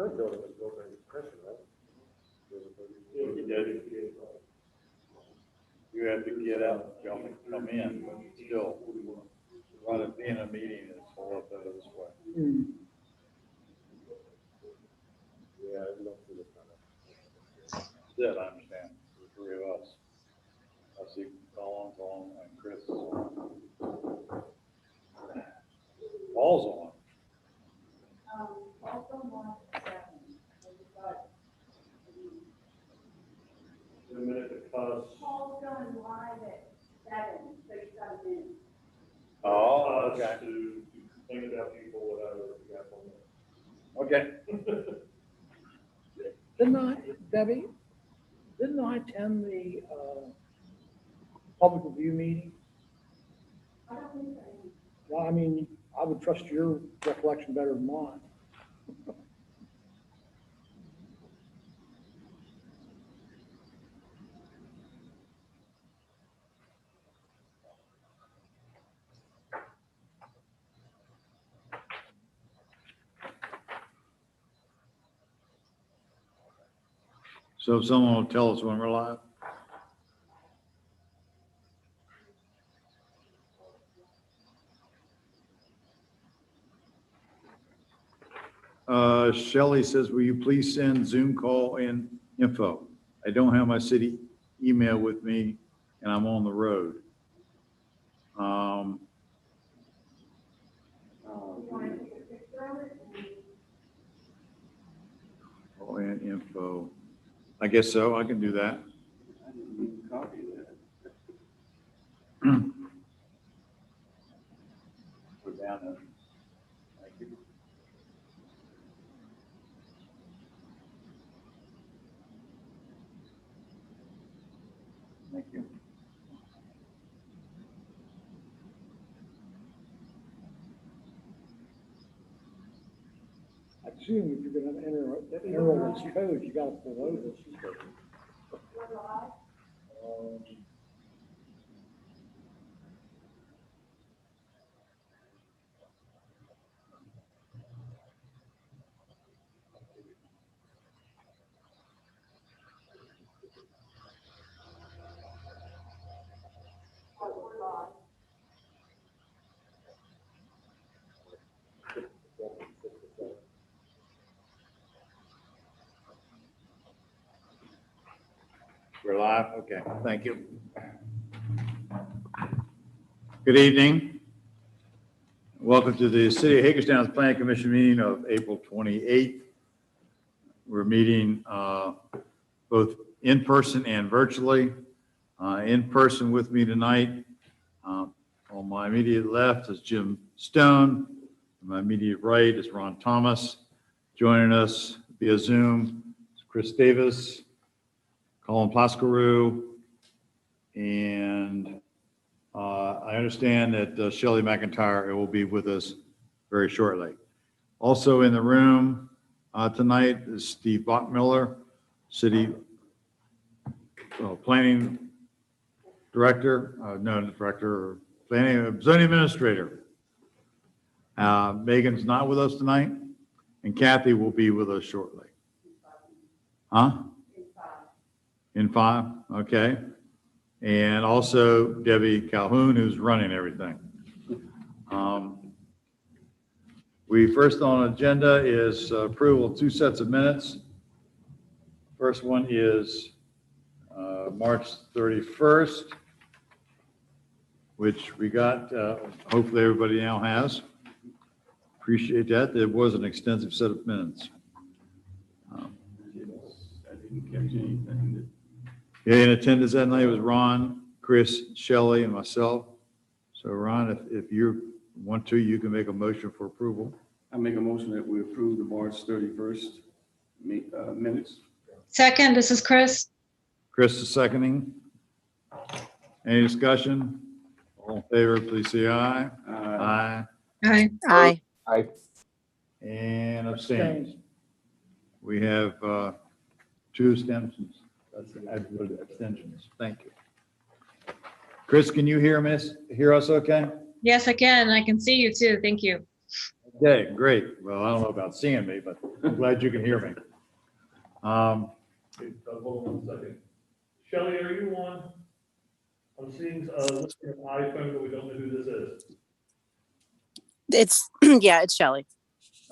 current building was built during the Depression, right? You have to get out, come in, but still, rather be in a meeting is all up there this way. Yeah, I don't see this kind of. That's it, I understand, the three of us. I see Colin, and Chris. Paul's on. Also March 7th, and we've got, In a minute, because. Paul's going live at 7, so you've got a minute. Oh, okay. To think about people, whatever, you got on there. Okay. Debbie, didn't I attend the public review meeting? I don't think so. Well, I mean, I would trust your recollection better than mine. So if someone will tell us when we're live. Shelley says, will you please send Zoom call in info? I don't have my city email with me and I'm on the road. You want to take a picture of it? Call in info. I guess so, I can do that. I didn't even copy that. We're down there. Thank you. Thank you. I assume if you're going to enter all those codes, you got to pull over. We're live. We're live. We're live? Okay, thank you. Good evening. Welcome to the City of Hagerstown's Planning Commission meeting of April 28th. We're meeting both in person and virtually. In person with me tonight, on my immediate left is Jim Stone. On my immediate right is Ron Thomas. Joining us via Zoom is Chris Davis, Colin Plascaroo, and I understand that Shelley McIntyre will be with us very shortly. Also in the room tonight is Steve Bachmiller, City Planning Director, or Planning Zoning Administrator. Megan's not with us tonight, and Kathy will be with us shortly. Huh? In 5, okay. And also Debbie Calhoun, who's running everything. We first on agenda is approval of 2 sets of minutes. First one is March 31st, which we got, hopefully everybody now has. Appreciate that. There was an extensive set of minutes. I didn't catch anything. Yeah, in attendance that night was Ron, Chris, Shelley, and myself. So Ron, if you want to, you can make a motion for approval. I make a motion that we approve the March 31st minutes. Second, this is Chris. Chris is seconding. Any discussion? All in favor, please say aye. Aye. Aye. Aye. And abstains. We have 2 abstentions. Abstentions. Thank you. Chris, can you hear us okay? Yes, I can. I can see you too. Thank you. Okay, great. Well, I don't know about seeing me, but I'm glad you can hear me. Okay, hold on 1 second. Shelley, are you on? I'm seeing, listing an iPhone, but we don't know who this is. It's, yeah, it's Shelley.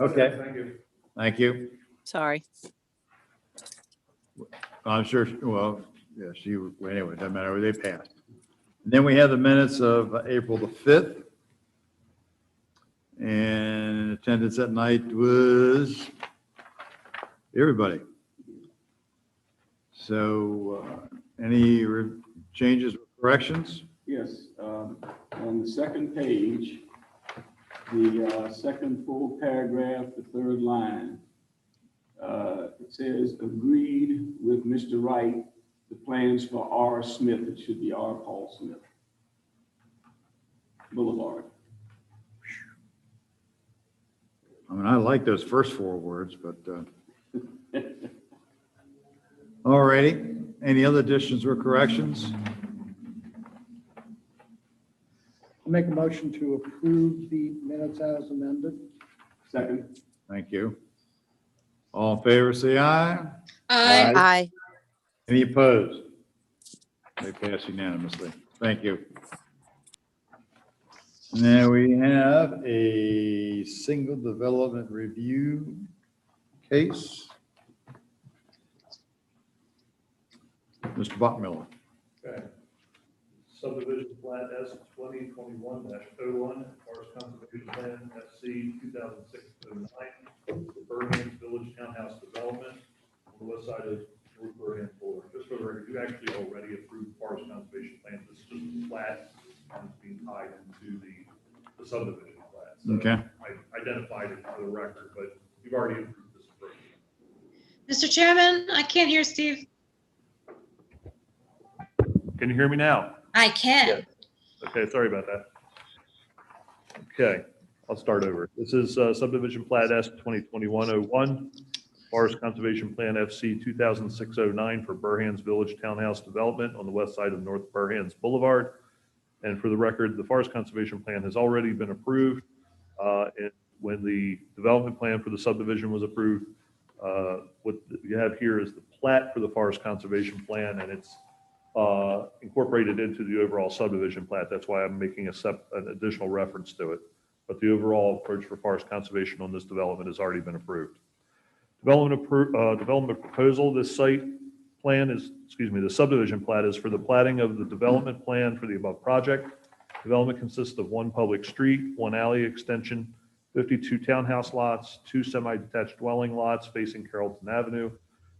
Okay, Thank you. thank you. Sorry. I'm sure, well, yeah, well, anyway, doesn't matter, they passed. And then we have the minutes of April the 5th. And attendance that night was everybody. So any changes or corrections? Yes, on the second page, the second full paragraph, the third line, it says, agreed with Mr. Wright, the plans for R. Smith, it should be R. Paul Smith Boulevard. I mean, I like those first four words, but all righty. Any other additions or corrections? I'll make a motion to approve the minutes as amended. Second, Thank you. All in favor, say aye. Aye. Aye. Any opposed? They pass unanimously. Thank you. Now we have a single development review case. Mr. Bachmiller. Okay. Subdivision plat S 2021-01, Forest Conservation Plan FC 2006-09, Burbank Village Townhouse Development on the west side of North Burbank Boulevard. Just for the record, you actually already approved Forest Conservation Plan. This is just a plat and it's being tied into the subdivision plat. So Okay. I identified it for the record, but you've already approved this approach. Mr. Chairman, I can't hear Steve. Can you hear me now? I can. Okay, sorry about that. Okay, I'll start over. This is subdivision plat S 2021-01, Forest Conservation Plan FC 2006-09 for Burhan's Village Townhouse Development on the west side of North Burhan's Boulevard. And for the record, the Forest Conservation Plan has already been approved. And when the development plan for the subdivision was approved, what you have here is the plat for the Forest Conservation Plan, and it's incorporated into the overall subdivision plat. That's why I'm making an additional reference to it. But the overall approach for forest conservation on this development has already been approved. Development proposal, this site plan is, the subdivision plat is for the platting of the development plan for the above project. Development consists of one public street, one alley extension, 52 townhouse lots, 2 semi-detached dwelling lots facing Carrollton Avenue,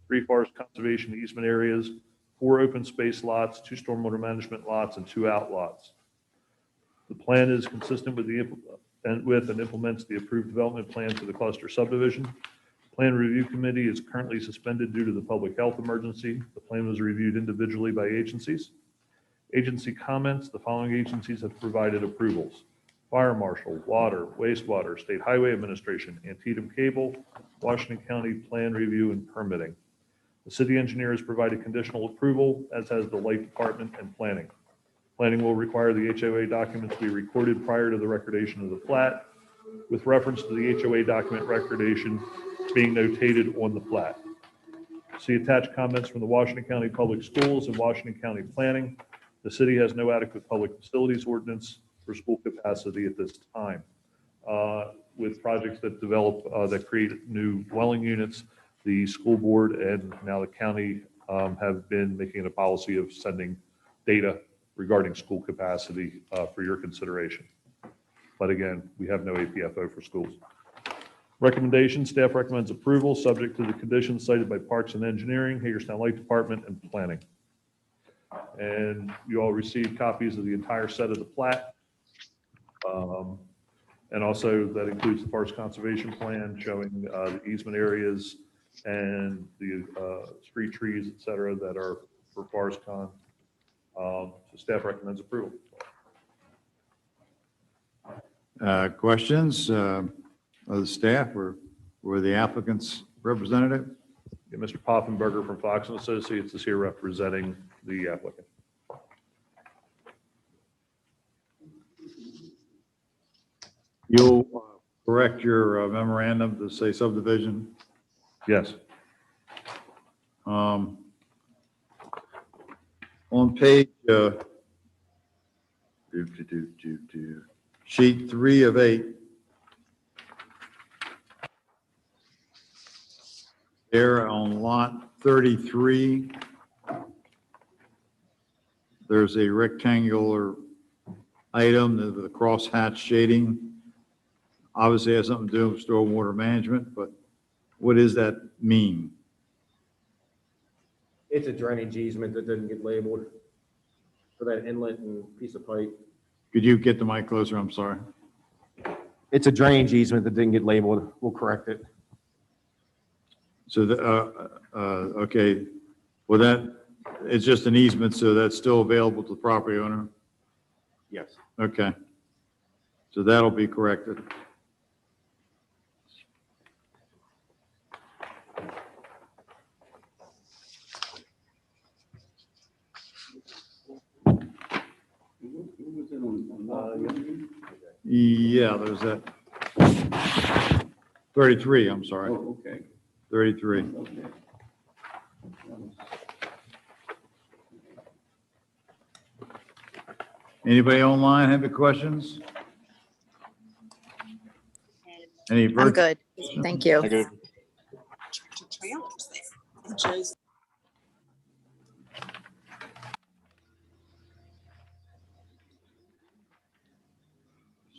3 forest conservation easement areas, 4 open space lots, 2 stormwater management lots, and 2 outlots. The plan is consistent with and implements the approved development plan for the cluster subdivision. Plan review committee is currently suspended due to the public health emergency. The plan was reviewed individually by agencies. Agency comments, the following agencies have provided approvals: Fire Marshal, Water, Wastewater, State Highway Administration, Antietam Cable, Washington County Plan Review and Permitting. The city engineer has provided conditional approval, as has the light department and planning. Planning will require the HOA documents be recorded prior to the recordation of the plat, with reference to the HOA document recordation being notated on the plat. See attached comments from the Washington County Public Schools and Washington County Planning. The city has no adequate public facilities ordinance for school capacity at this time. With projects that develop, that create new dwelling units, the school board and now the county have been making it a policy of sending data regarding school capacity for your consideration. But again, we have no APFO for schools. Recommendation, staff recommends approval subject to the conditions cited by Parks and Engineering, Hagerstown Light Department, and Planning. And you all received copies of the entire set of the plat. And also that includes the Forest Conservation Plan showing the easement areas and the street trees, et cetera, that are for Forest Con. So staff recommends approval. Questions of the staff or the applicant's representative? Yeah, Mr. Poffenberger from Fox and Associates is here representing the applicant. You'll correct your memorandum to say subdivision? Yes. On page, sheet 3 of 8. There on lot 33, there's a rectangular item with a crosshatch shading. Obviously has something to do with stormwater management, but what does that mean? It's a drainage easement that didn't get labeled for that inlet and piece of pipe. Could you get the mic closer? I'm sorry. It's a drainage easement that didn't get labeled. We'll correct it. So, okay, well, it's just an easement, so that's still available to the property owner? Yes. Okay. So that'll be corrected. What was it on lot one? Yeah, there's that. 33, I'm sorry, Oh, okay, 33. okay. Anybody online have any questions? Any I'm virtual? good. Thank you.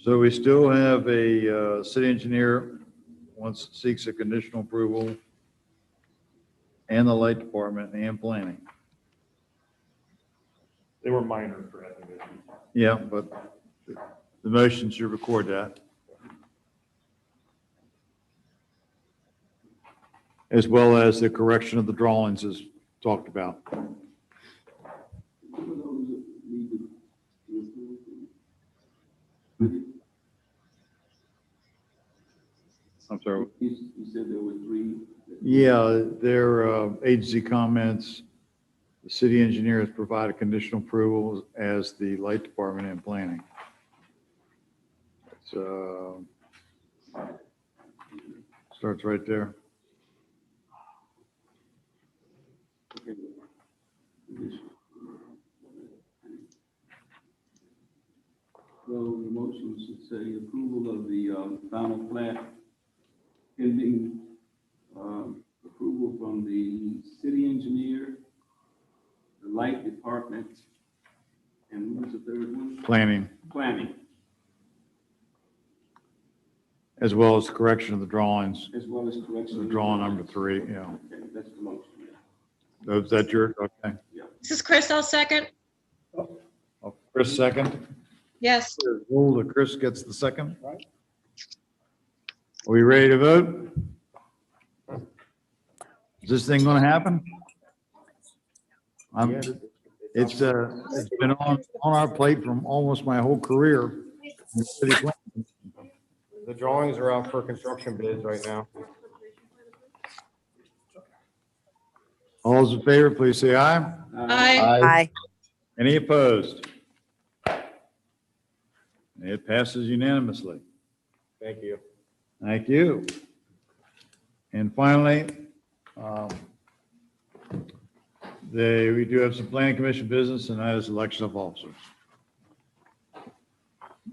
So we still have a city engineer seeks a conditional approval and the light department and planning. They were minor corrective issues. Yeah, but the motion should record that. As well as the correction of the drawings as talked about. What were those that need to be approved? I'm sorry. You said there were 3. Yeah, their agency comments, the city engineer has provided conditional approval as the light department and planning. So, starts right there. Okay. So the motion should say approval of the final plat pending approval from the city engineer, the light department, and what was the third one? Planning, Planning, as well as correction of the drawings, as well as correction. the of drawing number drawings. 3, yeah. Okay, that's the motion, yeah. Is that your, okay. This is Chris, I'll second. Oh, Chris second. Yes. Rule that Chris gets the second. Right. Are we ready to vote? Is this thing going to happen? It's been on our plate from almost my whole career. in city planning. The drawings are out for construction bids right now. All those in favor, please say aye. Aye. Aye. Any opposed? It passes unanimously. Thank you. Thank you. And finally, we do have some planning commission business, and that is election of officers.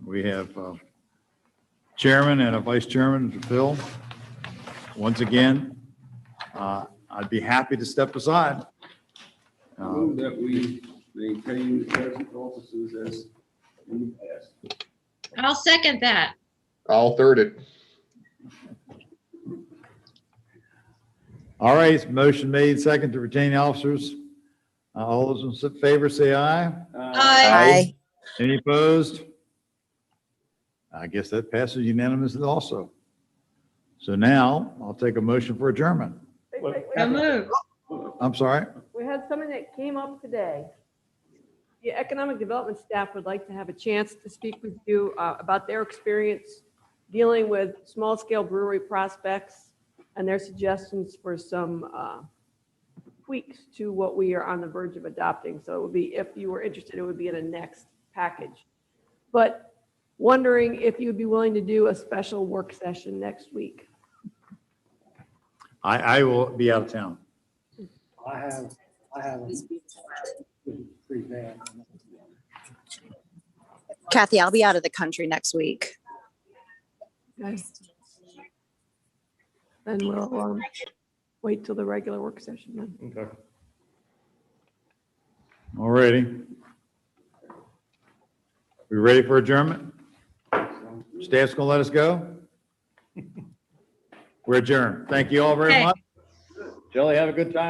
We have chairman and a vice chairman to fill. Once again, I'd be happy to step aside. Move that we maintain the present officers as in the past. I'll second that. I'll third it. All right, motion made, second to retain the officers. All those in favor say aye. Aye. Any opposed? I guess that passes unanimously also. So now I'll take a motion for adjournment. So moved. I'm sorry. We had something that came up today. The economic development staff would like to have a chance to speak with you about their experience dealing with small-scale brewery prospects and their suggestions for some tweaks to what we are on the verge of adopting. So it would be, if you were interested, it would be in a next package. But wondering if you'd be willing to do a special work session next week. I will be out of town. I have pretty bad. Kathy, I'll be out of the country next week. Okay. Then we'll wait till the regular work session then. Okay. All righty. We ready for adjournment? Staff's gonna let us go? We're adjourned. Thank you all very Okay. much. Shelley, have a good time.